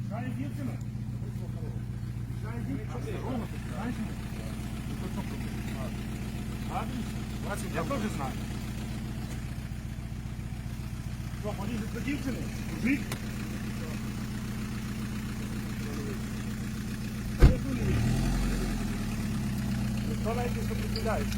Мішає дівчина? Мішає дівчина? Знаєш? Я теж знаю. Що, полізуть до дівчини? Мужик? Ніхто навіть не сопротивляється.